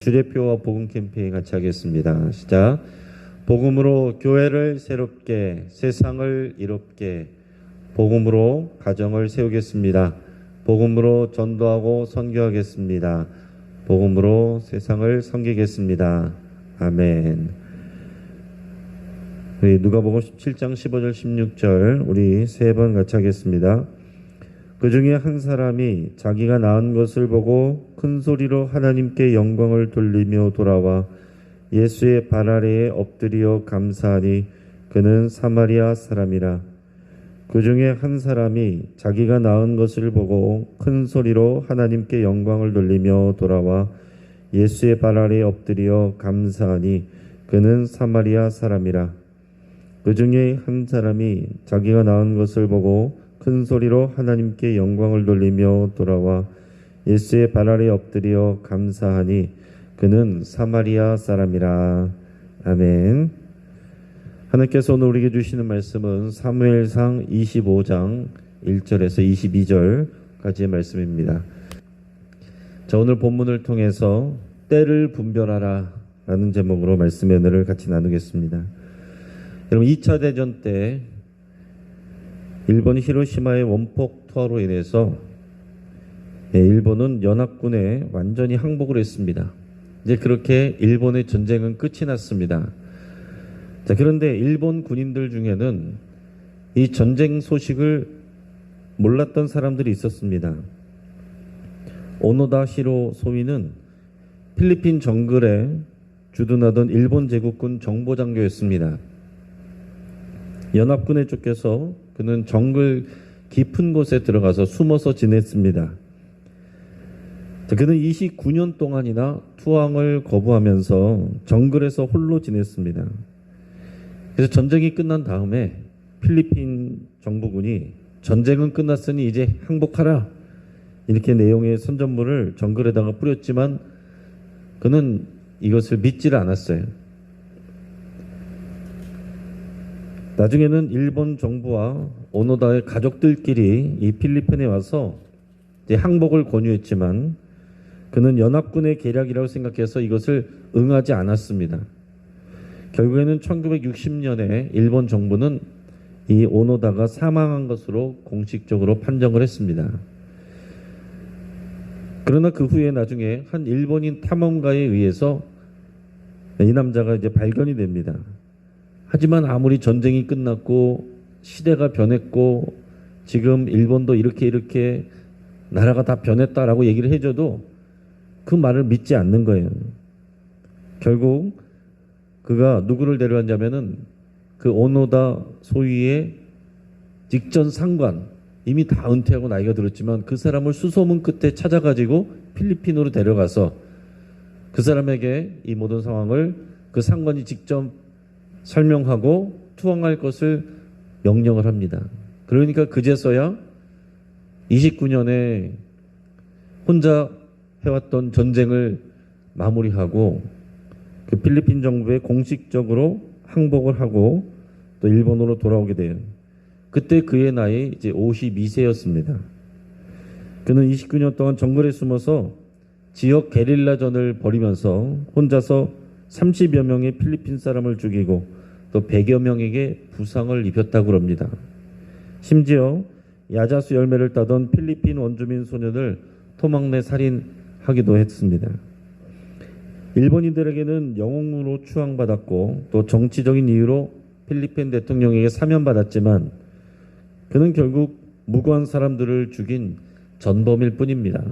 주례표와 복음 캠페인 같이 하겠습니다. 시작. 복음으로 교회를 새롭게, 세상을 이롭게, 복음으로 가정을 세우겠습니다. 복음으로 전도하고 선교하겠습니다. 복음으로 세상을 섬기겠습니다. 아멘. 우리 누가복음 17장 15절 16절 우리 세 번 같이 하겠습니다. 그 중에 한 사람이 자기가 낳은 것을 보고 큰 소리로 하나님께 영광을 돌리며 돌아와 예수의 발 아래에 엎드려 감사하니 그는 사마리아 사람이라. 그 중에 한 사람이 자기가 낳은 것을 보고 큰 소리로 하나님께 영광을 돌리며 돌아와 예수의 발 아래에 엎드려 감사하니 그는 사마리아 사람이라. 그 중에 한 사람이 자기가 낳은 것을 보고 큰 소리로 하나님께 영광을 돌리며 돌아와 예수의 발 아래에 엎드려 감사하니 그는 사마리아 사람이라. 아멘. 하나님께서 오늘 우리에게 주시는 말씀은 사무엘상 25장 1절에서 22절까지의 말씀입니다. 자, 오늘 본문을 통해서 때를 분별하라 라는 제목으로 말씀의 은혜를 같이 나누겠습니다. 여러분, 2차 대전 때 일본 히로시마의 원폭 투하로 인해서 일본은 연합군에 완전히 항복을 했습니다. 이제 그렇게 일본의 전쟁은 끝이 났습니다. 자, 그런데 일본 군인들 중에는 이 전쟁 소식을 몰랐던 사람들이 있었습니다. 오노다 히로 소위는 필리핀 정글에 주둔하던 일본 제국군 정보장교였습니다. 연합군에 쫓겨서 그는 정글 깊은 곳에 들어가서 숨어서 지냈습니다. 그는 29년 동안이나 투항을 거부하면서 정글에서 홀로 지냈습니다. 그래서 전쟁이 끝난 다음에 필리핀 정부군이 전쟁은 끝났으니 이제 항복하라, 이렇게 내용의 선전물을 정글에다가 뿌렸지만 그는 이것을 믿지를 않았어요. 나중에는 일본 정부와 오노다의 가족들끼리 이 필리핀에 와서 이제 항복을 권유했지만 그는 연합군의 계략이라고 생각해서 이것을 응하지 않았습니다. 결국에는 1960년에 일본 정부는 이 오노다가 사망한 것으로 공식적으로 판정을 했습니다. 그러나 그 후에 나중에 한 일본인 탐험가에 의해서 이 남자가 이제 발견이 됩니다. 하지만 아무리 전쟁이 끝났고 시대가 변했고 지금 일본도 이렇게 나라가 다 변했다라고 얘기를 해줘도 그 말을 믿지 않는 거예요. 결국 그가 누구를 데려왔냐면은 그 오노다 소위의 직전 상관, 이미 다 은퇴하고 나이가 들었지만 그 사람을 수소문 끝에 찾아가지고 필리핀으로 데려가서 그 사람에게 이 모든 상황을 그 상관이 직접 설명하고 투항할 것을 명령을 합니다. 그러니까 그제서야 29년에 혼자 해왔던 전쟁을 마무리하고 그 필리핀 정부에 공식적으로 항복을 하고 또 일본으로 돌아오게 돼요. 그때 그의 나이 이제 52세였습니다. 그는 29년 동안 정글에 숨어서 지역 게릴라전을 벌이면서 혼자서 30여 명의 필리핀 사람을 죽이고 또 100여 명에게 부상을 입혔다고 합니다. 심지어 야자수 열매를 따던 필리핀 원주민 소년을 토막내 살인하기도 했습니다. 일본인들에게는 영웅으로 추앙받았고 또 정치적인 이유로 필리핀 대통령에게 사면받았지만 그는 결국 무고한 사람들을 죽인 전범일 뿐입니다.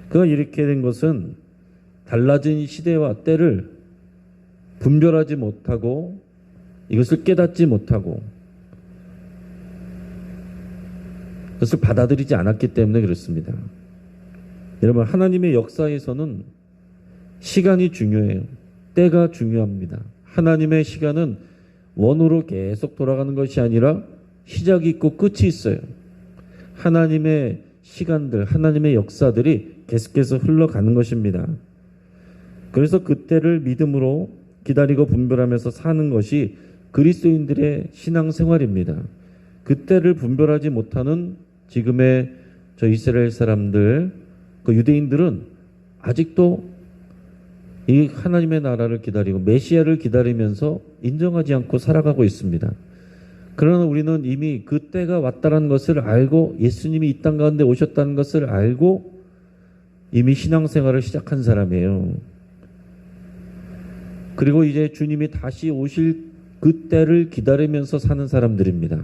그가 이렇게 된 것은 달라진 시대와 때를 분별하지 못하고 이것을 깨닫지 못하고 그것을 받아들이지 않았기 때문에 그렇습니다. 여러분, 하나님의 역사에서는 시간이 중요해요. 때가 중요합니다. 하나님의 시간은 원으로 계속 돌아가는 것이 아니라 시작이 있고 끝이 있어요. 하나님의 시간들, 하나님의 역사들이 계속해서 흘러가는 것입니다. 그래서 그때를 믿음으로 기다리고 분별하면서 사는 것이 그리스도인들의 신앙생활입니다. 그때를 분별하지 못하는 지금의 저 이스라엘 사람들, 그 유대인들은 아직도 이 하나님의 나라를 기다리고 메시아를 기다리면서 인정하지 않고 살아가고 있습니다. 그러나 우리는 이미 그 때가 왔다는 것을 알고 예수님이 이 땅 가운데 오셨다는 것을 알고 이미 신앙생활을 시작한 사람이에요. 그리고 이제 주님이 다시 오실 그 때를 기다리면서 사는 사람들입니다.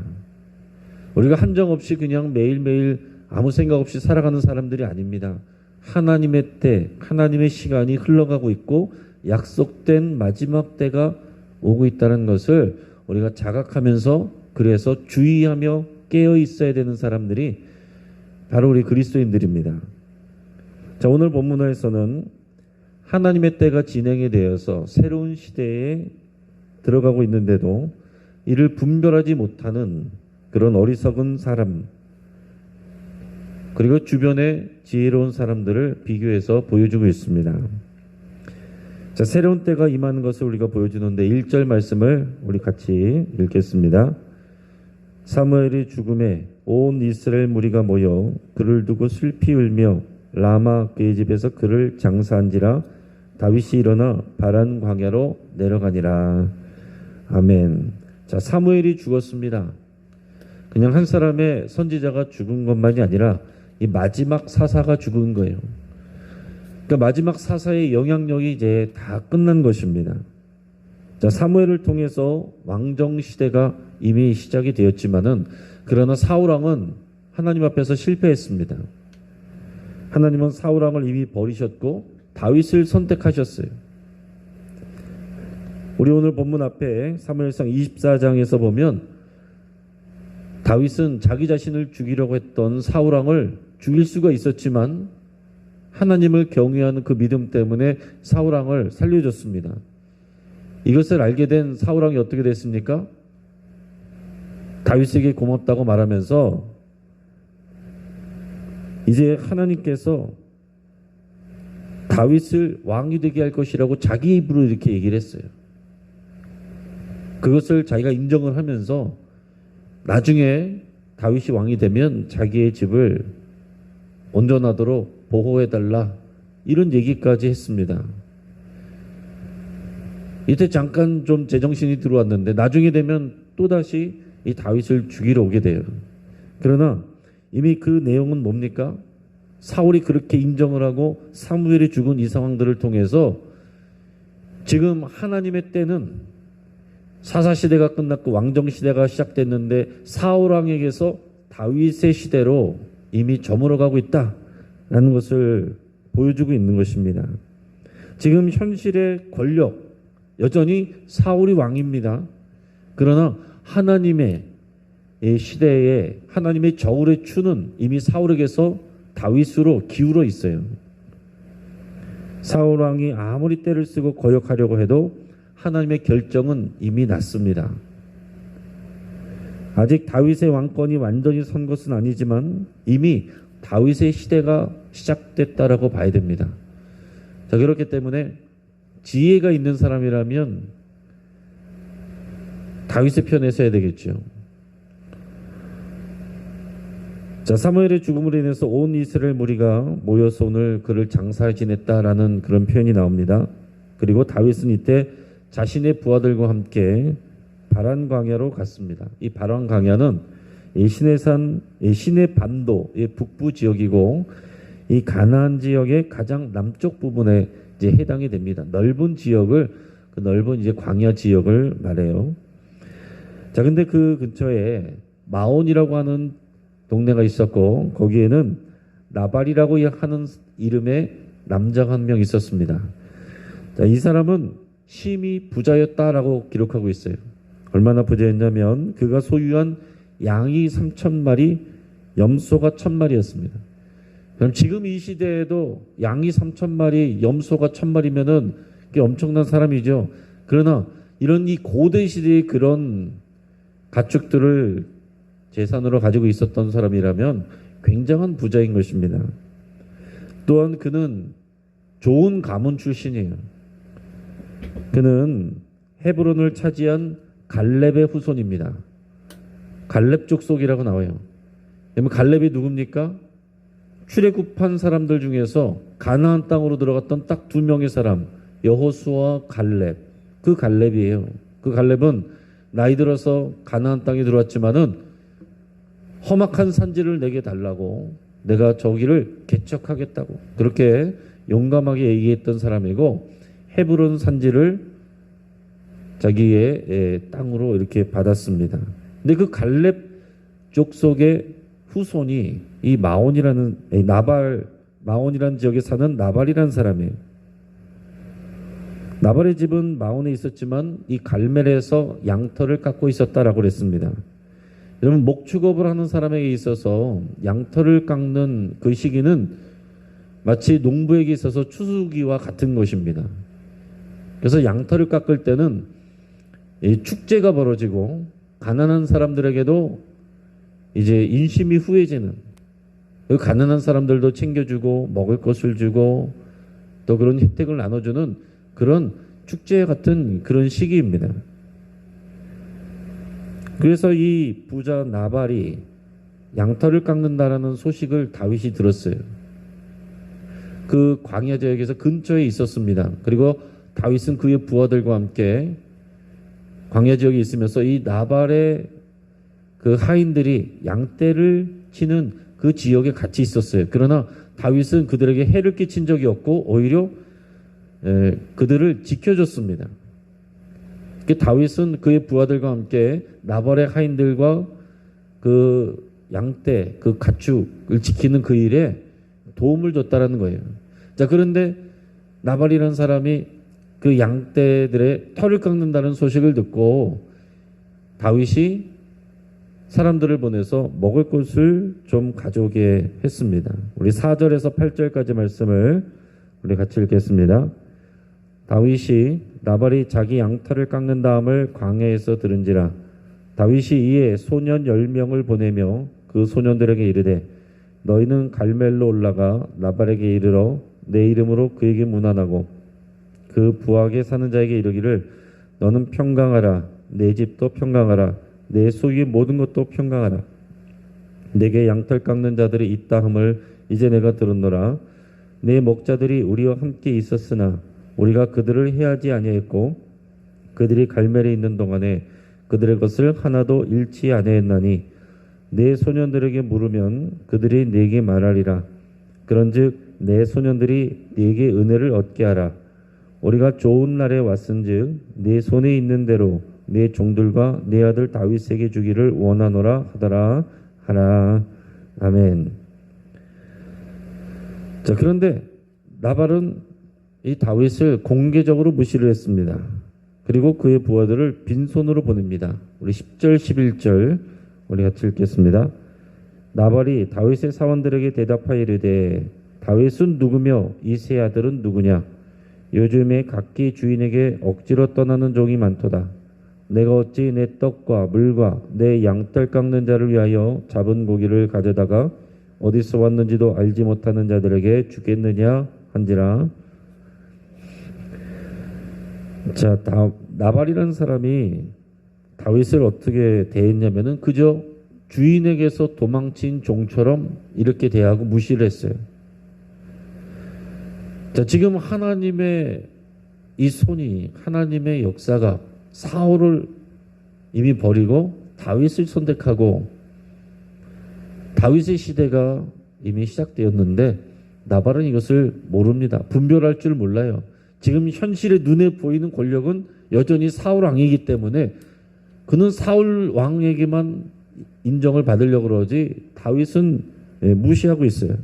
우리가 한정없이 그냥 매일매일 아무 생각 없이 살아가는 사람들이 아닙니다. 하나님의 때, 하나님의 시간이 흘러가고 있고 약속된 마지막 때가 오고 있다는 것을 우리가 자각하면서 그래서 주의하며 깨어 있어야 되는 사람들이 바로 우리 그리스도인들입니다. 자, 오늘 본문에서는 하나님의 때가 진행이 되어서 새로운 시대에 들어가고 있는데도 이를 분별하지 못하는 그런 어리석은 사람, 그리고 주변의 지혜로운 사람들을 비교해서 보여주고 있습니다. 자, 새로운 때가 임하는 것을 우리가 보여주는데 1절 말씀을 우리 같이 읽겠습니다. 사무엘의 죽음에 온 이스라엘 무리가 모여 그를 두고 슬피 울며 라마 그의 집에서 그를 장사한지라 다윗이 일어나 바란 광야로 내려가니라. 아멘. 자, 사무엘이 죽었습니다. 그냥 한 사람의 선지자가 죽은 것만이 아니라 이 마지막 사사가 죽은 거예요. 그러니까 마지막 사사의 영향력이 이제 다 끝난 것입니다. 자, 사무엘을 통해서 왕정 시대가 이미 시작이 되었지만은 그러나 사울왕은 하나님 앞에서 실패했습니다. 하나님은 사울왕을 이미 버리셨고 다윗을 선택하셨어요. 우리 오늘 본문 앞에 사무엘상 24장에서 보면 다윗은 자기 자신을 죽이려고 했던 사울왕을 죽일 수가 있었지만 하나님을 경외하는 그 믿음 때문에 사울왕을 살려줬습니다. 이것을 알게 된 사울왕이 어떻게 됐습니까? 다윗에게 고맙다고 말하면서 이제 하나님께서 다윗을 왕이 되게 할 것이라고 자기 입으로 이렇게 얘기를 했어요. 그것을 자기가 인정을 하면서 나중에 다윗이 왕이 되면 자기의 집을 온전하도록 보호해달라 이런 얘기까지 했습니다. 이때 잠깐 좀 제정신이 들어왔는데 나중에 되면 또다시 이 다윗을 죽이러 오게 돼요. 그러나 이미 그 내용은 뭡니까? 사울이 그렇게 인정을 하고 사무엘이 죽은 이 상황들을 통해서 지금 하나님의 때는 사사시대가 끝났고 왕정시대가 시작됐는데 사울왕에게서 다윗의 시대로 이미 저물어가고 있다라는 것을 보여주고 있는 것입니다. 지금 현실의 권력 여전히 사울이 왕입니다. 그러나 하나님의 시대에 하나님의 저울의 추는 이미 사울에게서 다윗으로 기울어 있어요. 사울 왕이 아무리 때를 쓰고 거역하려고 해도 하나님의 결정은 이미 났습니다. 아직 다윗의 왕권이 완전히 선 것은 아니지만 이미 다윗의 시대가 시작됐다라고 봐야 됩니다. 자, 그렇기 때문에 지혜가 있는 사람이라면 다윗의 편에 서야 되겠죠. 자, 사무엘의 죽음으로 인해서 온 이스라엘 무리가 모여서 오늘 그를 장사해 지냈다라는 그런 표현이 나옵니다. 그리고 다윗은 이때 자신의 부하들과 함께 바란 광야로 갔습니다. 이 바란 광야는 이 시내산, 이 시내 반도의 북부 지역이고 이 가나안 지역의 가장 남쪽 부분에 이제 해당이 됩니다. 넓은 지역을 그 넓은 이제 광야 지역을 말해요. 자, 근데 그 근처에 마온이라고 하는 동네가 있었고 거기에는 나발이라고 하는 이름의 남자가 한 명 있었습니다. 자, 이 사람은 심히 부자였다라고 기록하고 있어요. 얼마나 부자였냐면 그가 소유한 양이 3,000마리, 염소가 1,000마리였습니다. 그럼 지금 이 시대에도 양이 3,000마리, 염소가 1,000마리면은 꽤 엄청난 사람이죠. 그러나 이런 이 고대 시대의 그런 가축들을 재산으로 가지고 있었던 사람이라면 굉장한 부자인 것입니다. 또한 그는 좋은 가문 출신이에요. 그는 헤브론을 차지한 갈렙의 후손입니다. 갈렙 족속이라고 나와요. 그러면 갈렙이 누굽니까? 출애굽한 사람들 중에서 가나안 땅으로 들어갔던 딱 2명의 사람, 여호수아, 갈렙. 그 갈렙이에요. 그 갈렙은 나이 들어서 가나안 땅에 들어왔지만은 험악한 산지를 내게 달라고 내가 저기를 개척하겠다고 그렇게 용감하게 얘기했던 사람이고 헤브론 산지를 자기의 땅으로 이렇게 받았습니다. 근데 그 갈렙 족속의 후손이 이 마온이라는 지역에 사는 나발이라는 사람이에요. 나발의 집은 마온에 있었지만 이 갈멜에서 양털을 깎고 있었다라고 그랬습니다. 여러분, 목축업을 하는 사람에게 있어서 양털을 깎는 그 시기는 마치 농부에게 있어서 추수기와 같은 것입니다. 그래서 양털을 깎을 때는 축제가 벌어지고 가난한 사람들에게도 이제 인심이 후해지는, 그 가난한 사람들도 챙겨주고 먹을 것을 주고 또 그런 혜택을 나눠주는 그런 축제 같은 그런 시기입니다. 그래서 이 부자 나발이 양털을 깎는다라는 소식을 다윗이 들었어요. 그 광야 지역에서 근처에 있었습니다. 그리고 다윗은 그의 부하들과 함께 광야 지역에 있으면서 이 나발의 그 하인들이 양떼를 치는 그 지역에 같이 있었어요. 그러나 다윗은 그들에게 해를 끼친 적이 없고 오히려 그들을 지켜줬습니다. 다윗은 그의 부하들과 함께 나발의 하인들과 그 양떼, 그 가축을 지키는 그 일에 도움을 줬다라는 거예요. 자, 그런데 나발이라는 사람이 그 양떼들의 털을 깎는다는 소식을 듣고 다윗이 사람들을 보내서 먹을 것을 좀 가져오게 했습니다. 우리 4절에서 8절까지 말씀을 우리 같이 읽겠습니다. 다윗이 나발이 자기 양털을 깎는 다음을 광야에서 들은지라 다윗이 이에 소년 10명을 보내며 그 소년들에게 이르되 너희는 갈멜로 올라가 나발에게 이르러 내 이름으로 그에게 문안하고 그 부하게 사는 자에게 이르기를 너는 평강하라 내 집도 평강하라 내 소유의 모든 것도 평강하라 내게 양털 깎는 자들이 있다 함을 이제 내가 들었노라 내 목자들이 우리와 함께 있었으나 우리가 그들을 해하지 아니했고 그들이 갈멜에 있는 동안에 그들의 것을 하나도 잃지 아니했나니 내 소년들에게 물으면 그들이 네게 말하리라 그런즉 내 소년들이 네게 은혜를 얻게 하라 우리가 좋은 날에 왔은즉 내 손에 있는 대로 내 종들과 내 아들 다윗에게 주기를 원하노라 하더라 하라. 아멘. 자, 그런데 나발은 이 다윗을 공개적으로 무시를 했습니다. 그리고 그의 부하들을 빈손으로 보냅니다. 우리 10절 11절 우리 같이 읽겠습니다. 나발이 다윗의 사원들에게 대답하여 이르되 다윗은 누구며 이 세 아들은 누구냐 요즘에 각기 주인에게 억지로 떠나는 종이 많도다. 내가 어찌 내 떡과 물과 내 양털 깎는 자를 위하여 잡은 고기를 가져다가 어디서 왔는지도 알지 못하는 자들에게 주겠느냐 한지라. 자, 나발이라는 사람이 다윗을 어떻게 대했냐면은 그저 주인에게서 도망친 종처럼 이렇게 대하고 무시를 했어요. 자, 지금 하나님의 이 손이, 하나님의 역사가 사울을 이미 버리고 다윗을 선택하고 다윗의 시대가 이미 시작되었는데 나발은 이것을 모릅니다. 분별할 줄 몰라요. 지금 현실의 눈에 보이는 권력은 여전히 사울 왕이기 때문에 그는 사울 왕에게만 인정을 받으려고 그러지 다윗은 무시하고 있어요.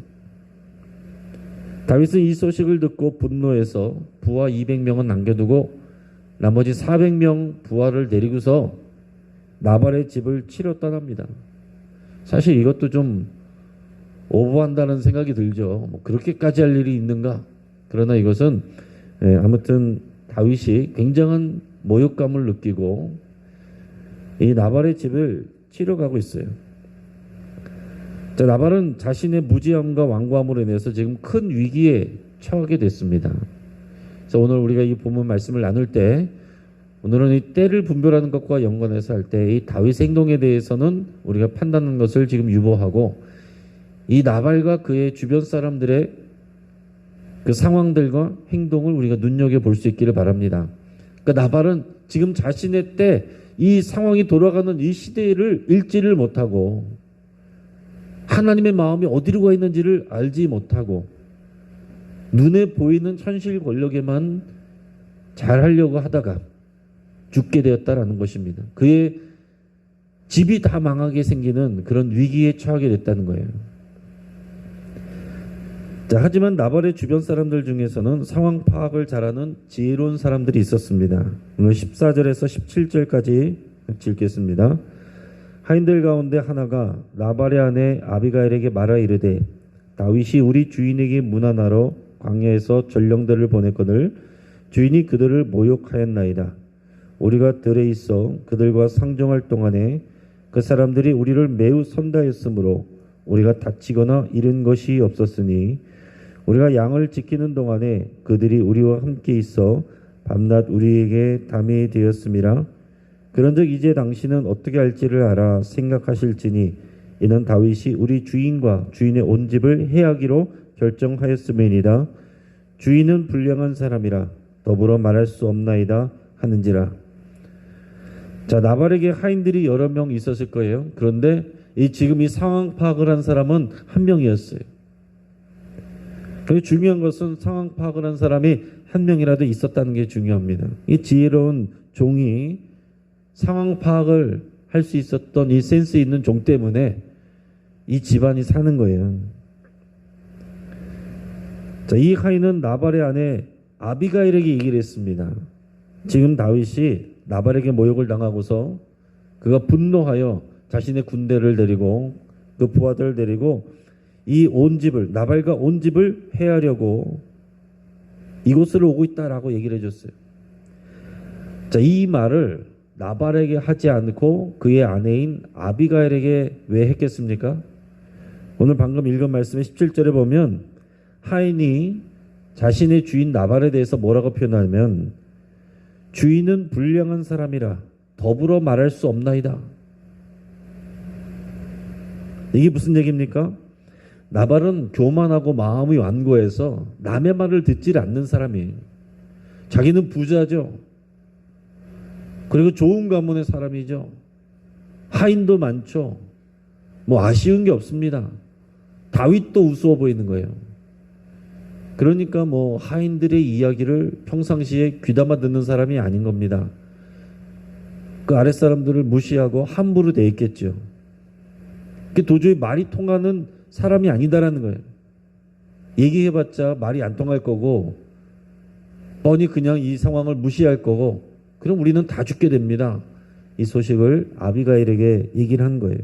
다윗은 이 소식을 듣고 분노해서 부하 200명은 남겨두고 나머지 400명 부하를 데리고서 나발의 집을 치러 떠납니다. 사실 이것도 좀 오버한다는 생각이 들죠. 뭐 그렇게까지 할 일이 있는가? 그러나 이것은 아무튼 다윗이 굉장한 모욕감을 느끼고 이 나발의 집을 치러 가고 있어요. 자, 나발은 자신의 무지함과 완고함으로 인해서 지금 큰 위기에 처하게 됐습니다. 그래서 오늘 우리가 이 본문 말씀을 나눌 때 오늘은 이 때를 분별하는 것과 연관해서 할 때 이 다윗의 행동에 대해서는 우리가 판단하는 것을 지금 유보하고 이 나발과 그의 주변 사람들의 그 상황들과 행동을 우리가 눈여겨볼 수 있기를 바랍니다. 그러니까 나발은 지금 자신의 때 이 상황이 돌아가는 이 시대를 읽지를 못하고 하나님의 마음이 어디로 가 있는지를 알지 못하고 눈에 보이는 현실 권력에만 잘하려고 하다가 죽게 되었다라는 것입니다. 그의 집이 다 망하게 생기는 그런 위기에 처하게 됐다는 거예요. 자, 하지만 나발의 주변 사람들 중에서는 상황 파악을 잘하는 지혜로운 사람들이 있었습니다. 오늘 14절에서 17절까지 읽겠습니다. 하인들 가운데 하나가 나발의 아내 아비가일에게 말하 이르되 다윗이 우리 주인에게 문안하러 광야에서 전령들을 보냈거늘 주인이 그들을 모욕하였나이다. 우리가 들에 있어 그들과 상종할 동안에 그 사람들이 우리를 매우 선다했으므로 우리가 다치거나 잃은 것이 없었으니 우리가 양을 지키는 동안에 그들이 우리와 함께 있어 밤낮 우리에게 담이 되었음이라. 그런즉 이제 당신은 어떻게 할지를 알아 생각하실지니 이는 다윗이 우리 주인과 주인의 온 집을 해하기로 결정하였음이니이다. 주인은 불량한 사람이라 더불어 말할 수 없나이다 하는지라. 자, 나발에게 하인들이 여러 명 있었을 거예요. 그런데 지금 이 상황 파악을 한 사람은 한 명이었어요. 그리고 중요한 것은 상황 파악을 한 사람이 한 명이라도 있었다는 게 중요합니다. 이 지혜로운 종이 상황 파악을 할 수 있었던 이 센스 있는 종 때문에 이 집안이 사는 거예요. 자, 이 하인은 나발의 아내 아비가일에게 얘기를 했습니다. 지금 다윗이 나발에게 모욕을 당하고서 그가 분노하여 자신의 군대를 데리고 그 부하들을 데리고 이 온 집을 나발과 온 집을 해하려고 이곳으로 오고 있다라고 얘기를 해줬어요. 자, 이 말을 나발에게 하지 않고 그의 아내인 아비가일에게 왜 했겠습니까? 오늘 방금 읽은 말씀의 17절에 보면 하인이 자신의 주인 나발에 대해서 뭐라고 표현하면 주인은 불량한 사람이라 더불어 말할 수 없나이다. 이게 무슨 얘기입니까? 나발은 교만하고 마음이 완고해서 남의 말을 듣지 않는 사람이에요. 자기는 부자죠. 그리고 좋은 가문의 사람이죠. 하인도 많죠. 뭐 아쉬운 게 없습니다. 다윗도 우스워 보이는 거예요. 그러니까 뭐 하인들의 이야기를 평상시에 귀담아 듣는 사람이 아닌 겁니다. 그 아랫사람들을 무시하고 함부로 대했겠죠. 도저히 말이 통하는 사람이 아니다라는 거예요. 얘기해봤자 말이 안 통할 거고 뻔히 그냥 이 상황을 무시할 거고 그럼 우리는 다 죽게 됩니다. 이 소식을 아비가일에게 얘기를 한 거예요.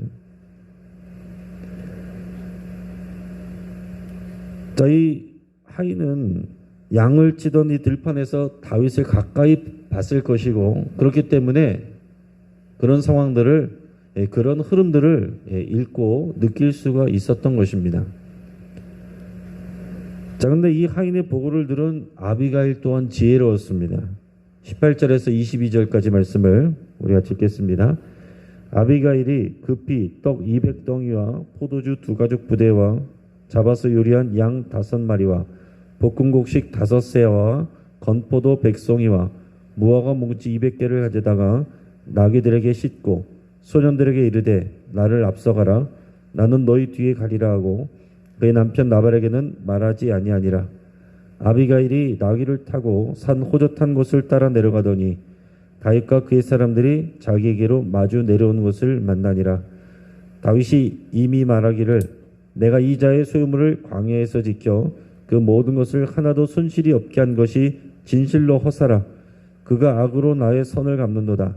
자, 이 하인은 양을 치던 이 들판에서 다윗을 가까이 봤을 것이고 그렇기 때문에 그런 상황들을 그런 흐름들을 읽고 느낄 수가 있었던 것입니다. 자, 근데 이 하인의 보고를 들은 아비가일 또한 지혜로웠습니다. 18절에서 22절까지 말씀을 우리가 읽겠습니다. 아비가일이 급히 떡 200덩이와 포도주 2가죽 부대와 잡아서 요리한 양 5마리와 볶음곡식 5새와 건포도 100송이와 무화과 뭉치 200개를 가져다가 나귀들에게 싣고 소년들에게 이르되 나를 앞서가라. 나는 너희 뒤에 가리라 하고 그의 남편 나발에게는 말하지 아니하니라. 아비가일이 나귀를 타고 산 호젓한 곳을 따라 내려가더니 다윗과 그의 사람들이 자기에게로 마주 내려오는 것을 만나니라. 다윗이 이미 말하기를 내가 이 자의 소유물을 광야에서 지켜 그 모든 것을 하나도 손실이 없게 한 것이 진실로 허사라. 그가 악으로 나의 선을 갚는도다.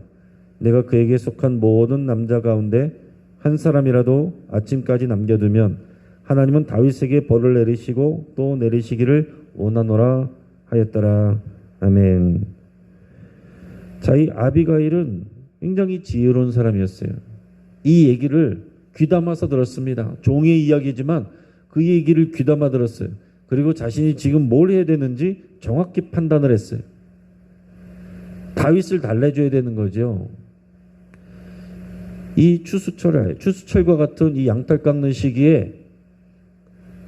내가 그에게 속한 모든 남자 가운데 한 사람이라도 아침까지 남겨두면 하나님은 다윗에게 벌을 내리시고 또 내리시기를 원하노라 하였더라. 아멘. 자, 이 아비가일은 굉장히 지혜로운 사람이었어요. 이 얘기를 귀담아서 들었습니다. 종의 이야기지만 그 얘기를 귀담아 들었어요. 그리고 자신이 지금 뭘 해야 되는지 정확히 판단을 했어요. 다윗을 달래줘야 되는 거죠. 이 추수철과 같은 이 양털 깎는 시기에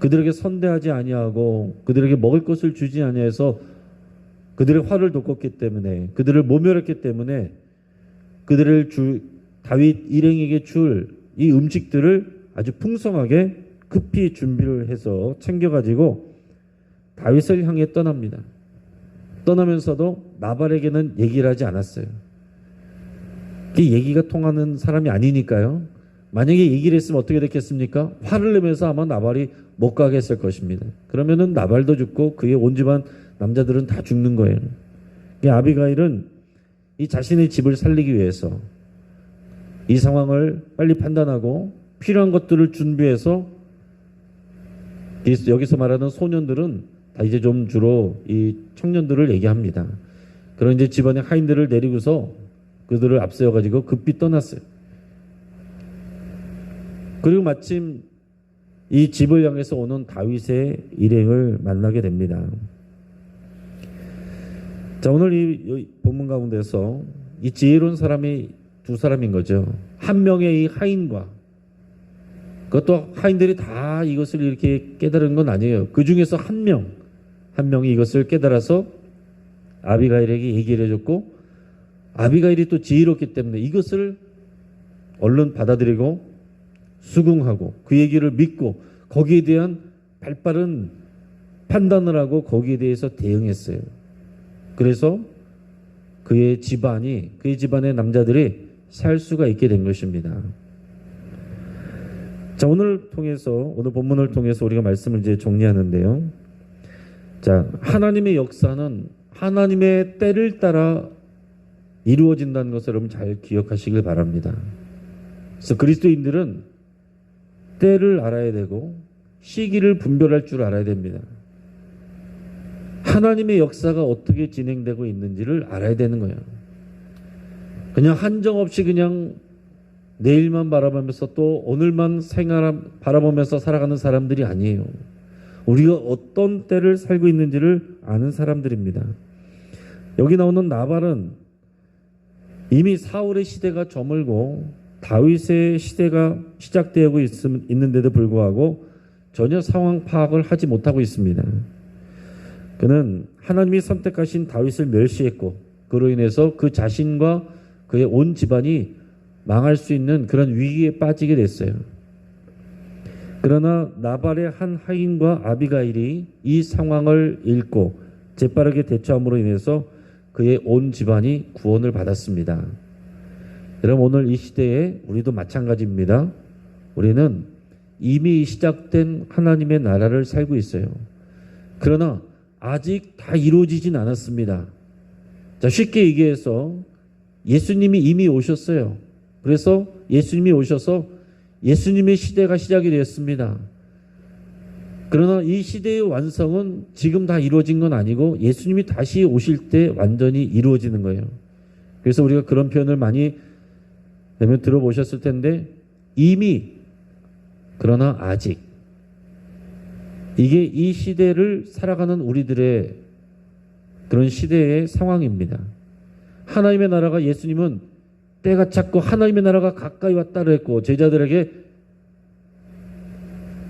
그들에게 선대하지 아니하고 그들에게 먹을 것을 주지 아니해서 그들의 화를 돋궜기 때문에 그들을 모멸했기 때문에 그들을 다윗 일행에게 줄 이 음식들을 아주 풍성하게 급히 준비를 해서 챙겨가지고 다윗을 향해 떠납니다. 떠나면서도 나발에게는 얘기를 하지 않았어요. 이 얘기가 통하는 사람이 아니니까요. 만약에 얘기를 했으면 어떻게 됐겠습니까? 화를 내면서 아마 나발이 못 가게 했을 것입니다. 그러면은 나발도 죽고 그의 온 집안 남자들은 다 죽는 거예요. 이 아비가일은 이 자신의 집을 살리기 위해서 이 상황을 빨리 판단하고 필요한 것들을 준비해서 여기서 말하는 소년들은 다 이제 좀 주로 이 청년들을 얘기합니다. 그런 이제 집안의 하인들을 내리고서 그들을 앞세워 가지고 급히 떠났어요. 그리고 마침 이 집을 향해서 오는 다윗의 일행을 만나게 됩니다. 자, 오늘 이 본문 가운데서 이 지혜로운 사람이 두 사람인 거죠. 한 명의 이 하인과 그것도 하인들이 다 이것을 이렇게 깨달은 건 아니에요. 그 중에서 한 명이 이것을 깨달아서 아비가일에게 얘기를 해줬고 아비가일이 또 지혜롭기 때문에 이것을 얼른 받아들이고 수긍하고 그 얘기를 믿고 거기에 대한 발빠른 판단을 하고 거기에 대해서 대응했어요. 그래서 그의 집안의 남자들이 살 수가 있게 된 것입니다. 자, 오늘 본문을 통해서 우리가 말씀을 이제 정리하는데요. 자, 하나님의 역사는 하나님의 때를 따라 이루어진다는 것을 여러분 잘 기억하시길 바랍니다. 그래서 그리스도인들은 때를 알아야 되고 시기를 분별할 줄 알아야 됩니다. 하나님의 역사가 어떻게 진행되고 있는지를 알아야 되는 거예요. 그냥 한정없이 그냥 내일만 바라보면서 또 오늘만 바라보면서 살아가는 사람들이 아니에요. 우리가 어떤 때를 살고 있는지를 아는 사람들입니다. 여기 나오는 나발은 이미 사울의 시대가 저물고 다윗의 시대가 시작되고 있는데도 불구하고 전혀 상황 파악을 하지 못하고 있습니다. 그는 하나님이 선택하신 다윗을 멸시했고 그로 인해서 그 자신과 그의 온 집안이 망할 수 있는 그런 위기에 빠지게 됐어요. 그러나 나발의 한 하인과 아비가일이 이 상황을 읽고 재빠르게 대처함으로 인해서 그의 온 집안이 구원을 받았습니다. 여러분 오늘 이 시대에 우리도 마찬가지입니다. 우리는 이미 시작된 하나님의 나라를 살고 있어요. 그러나 아직 다 이루어지진 않았습니다. 자, 쉽게 얘기해서 예수님이 이미 오셨어요. 그래서 예수님이 오셔서 예수님의 시대가 시작이 되었습니다. 그러나 이 시대의 완성은 지금 다 이루어진 건 아니고 예수님이 다시 오실 때 완전히 이루어지는 거예요. 그래서 우리가 그런 표현을 많이 들어보셨을 텐데 이미 그러나 아직 이게 이 시대를 살아가는 우리들의 그런 시대의 상황입니다. 하나님의 나라가 예수님은 때가 찼고 하나님의 나라가 가까이 왔다 그랬고 제자들에게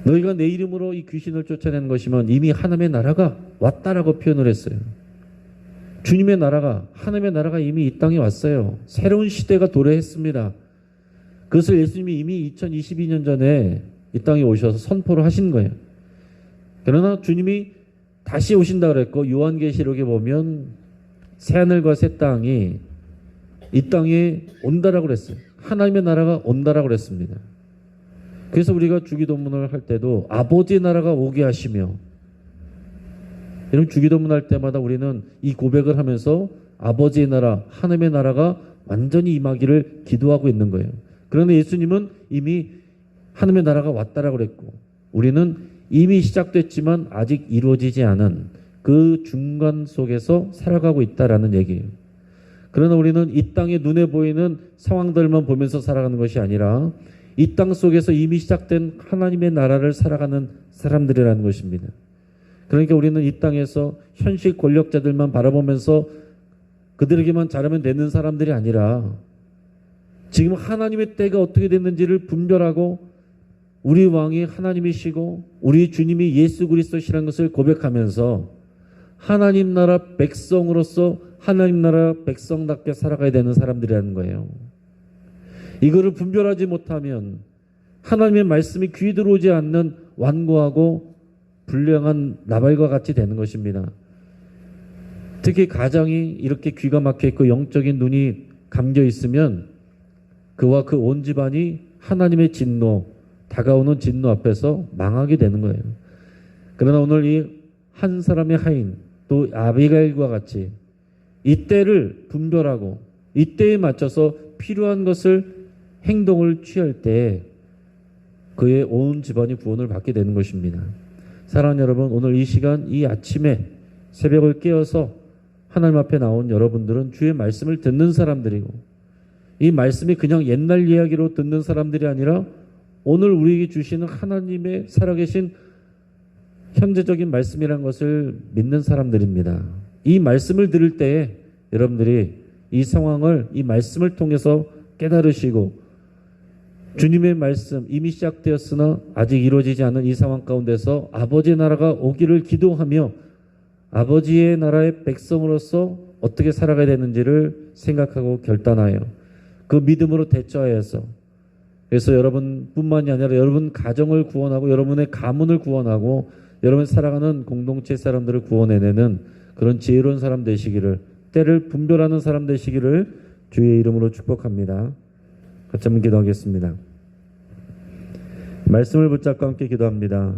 너희가 내 이름으로 이 귀신을 쫓아내는 것이면 이미 하나님의 나라가 왔다라고 표현을 했어요. 주님의 나라가 하나님의 나라가 이미 이 땅에 왔어요. 새로운 시대가 도래했습니다. 그것을 예수님이 이미 2022년 전에 이 땅에 오셔서 선포를 하신 거예요. 그러나 주님이 다시 오신다 그랬고 요한계시록에 보면 새하늘과 새 땅이 이 땅에 온다라고 그랬어요. 하나님의 나라가 온다라고 그랬습니다. 그래서 우리가 주기도문을 할 때도 아버지의 나라가 오게 하시며 이런 주기도문 할 때마다 우리는 이 고백을 하면서 아버지의 나라, 하나님의 나라가 완전히 임하기를 기도하고 있는 거예요. 그러나 예수님은 이미 하나님의 나라가 왔다라고 그랬고 우리는 이미 시작됐지만 아직 이루어지지 않은 그 중간 속에서 살아가고 있다라는 얘기예요. 그러나 우리는 이 땅에 눈에 보이는 상황들만 보면서 살아가는 것이 아니라 이 땅 속에서 이미 시작된 하나님의 나라를 살아가는 사람들이라는 것입니다. 그러니까 우리는 이 땅에서 현실 권력자들만 바라보면서 그들에게만 잘하면 되는 사람들이 아니라 지금 하나님의 때가 어떻게 됐는지를 분별하고 우리 왕이 하나님이시고 우리 주님이 예수 그리스도시라는 것을 고백하면서 하나님 나라 백성으로서 하나님 나라 백성답게 살아가야 되는 사람들이라는 거예요. 이거를 분별하지 못하면 하나님의 말씀이 귀에 들어오지 않는 완고하고 불량한 나발과 같이 되는 것입니다. 특히 가정이 이렇게 귀가 막혀 있고 영적인 눈이 감겨 있으면 그와 그 온 집안이 하나님의 진노, 다가오는 진노 앞에서 망하게 되는 거예요. 그러나 오늘 이 한 사람의 하인 또 아비가일과 같이 이때를 분별하고 이때에 맞춰서 필요한 것을 행동을 취할 때 그의 온 집안이 구원을 받게 되는 것입니다. 사랑하는 여러분, 오늘 이 시간 이 아침에 새벽을 깨어서 하나님 앞에 나온 여러분들은 주의 말씀을 듣는 사람들이고 이 말씀이 그냥 옛날 이야기로 듣는 사람들이 아니라 오늘 우리에게 주시는 하나님의 살아계신 현재적인 말씀이라는 것을 믿는 사람들입니다. 이 말씀을 들을 때에 여러분들이 이 상황을 이 말씀을 통해서 깨달으시고 주님의 말씀 이미 시작되었으나 아직 이루어지지 않은 이 상황 가운데서 아버지의 나라가 오기를 기도하며 아버지의 나라의 백성으로서 어떻게 살아가야 되는지를 생각하고 결단하여 그 믿음으로 대처하여서 그래서 여러분뿐만이 아니라 여러분 가정을 구원하고 여러분의 가문을 구원하고 여러분 살아가는 공동체 사람들을 구원해내는 그런 지혜로운 사람 되시기를 때를 분별하는 사람 되시기를 주의 이름으로 축복합니다. 같이 한번 기도하겠습니다. 말씀을 붙잡고 함께 기도합니다.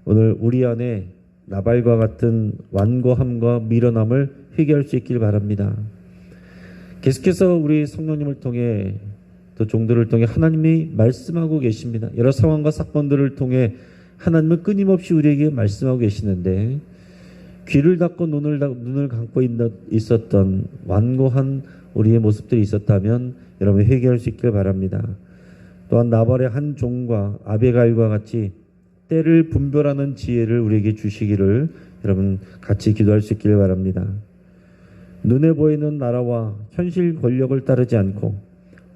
오늘 우리 안에 나발과 같은 완고함과 미련함을 회개할 수 있길 바랍니다. 계속해서 우리 성령님을 통해 또 종들을 통해 하나님이 말씀하고 계십니다. 여러 상황과 사건들을 통해 하나님은 끊임없이 우리에게 말씀하고 계시는데 귀를 닫고 눈을 감고 있었던 완고한 우리의 모습들이 있었다면 여러분 회개할 수 있길 바랍니다. 또한 나발의 한 종과 아비가일과 같이 때를 분별하는 지혜를 우리에게 주시기를 여러분 같이 기도할 수 있길 바랍니다. 눈에 보이는 나라와 현실 권력을 따르지 않고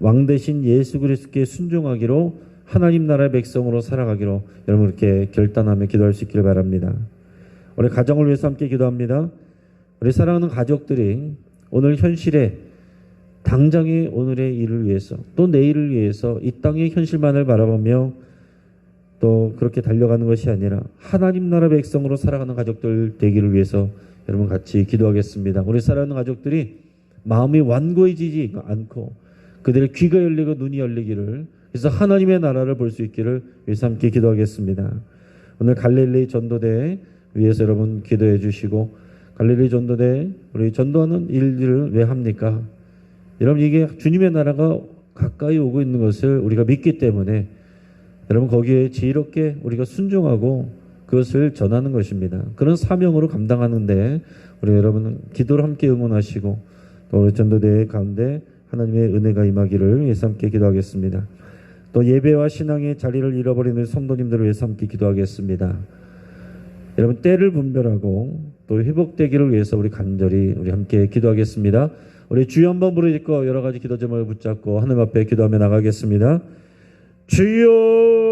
왕 대신 예수 그리스도께 순종하기로 하나님 나라의 백성으로 살아가기로 여러분 이렇게 결단하며 기도할 수 있길 바랍니다. 우리 가정을 위해서 함께 기도합니다. 우리 사랑하는 가족들이 오늘 현실에 당장의 오늘의 일을 위해서 또 내일을 위해서 이 땅의 현실만을 바라보며 또 그렇게 달려가는 것이 아니라 하나님 나라 백성으로 살아가는 가족들 되기를 위해서 여러분 같이 기도하겠습니다. 우리 사랑하는 가족들이 마음이 완고해지지 않고 그들의 귀가 열리고 눈이 열리기를 그래서 하나님의 나라를 볼 수 있기를 위해서 함께 기도하겠습니다. 오늘 갈릴리 전도대 위해서 여러분 기도해 주시고 갈릴리 전도대 우리 전도하는 일들을 왜 합니까? 여러분 이게 주님의 나라가 가까이 오고 있는 것을 우리가 믿기 때문에 여러분 거기에 지혜롭게 우리가 순종하고 그것을 전하는 것입니다. 그런 사명으로 감당하는데 우리 여러분 기도를 함께 응원하시고 또 우리 전도대 가운데 하나님의 은혜가 임하기를 위해서 함께 기도하겠습니다. 또 예배와 신앙의 자리를 잃어버리는 성도님들을 위해서 함께 기도하겠습니다. 여러분 때를 분별하고 또 회복되기를 위해서 우리 간절히 우리 함께 기도하겠습니다. 우리 주여 한번 부르짖고 여러 가지 기도 제목을 붙잡고 하나님 앞에 기도하며 나가겠습니다. 주여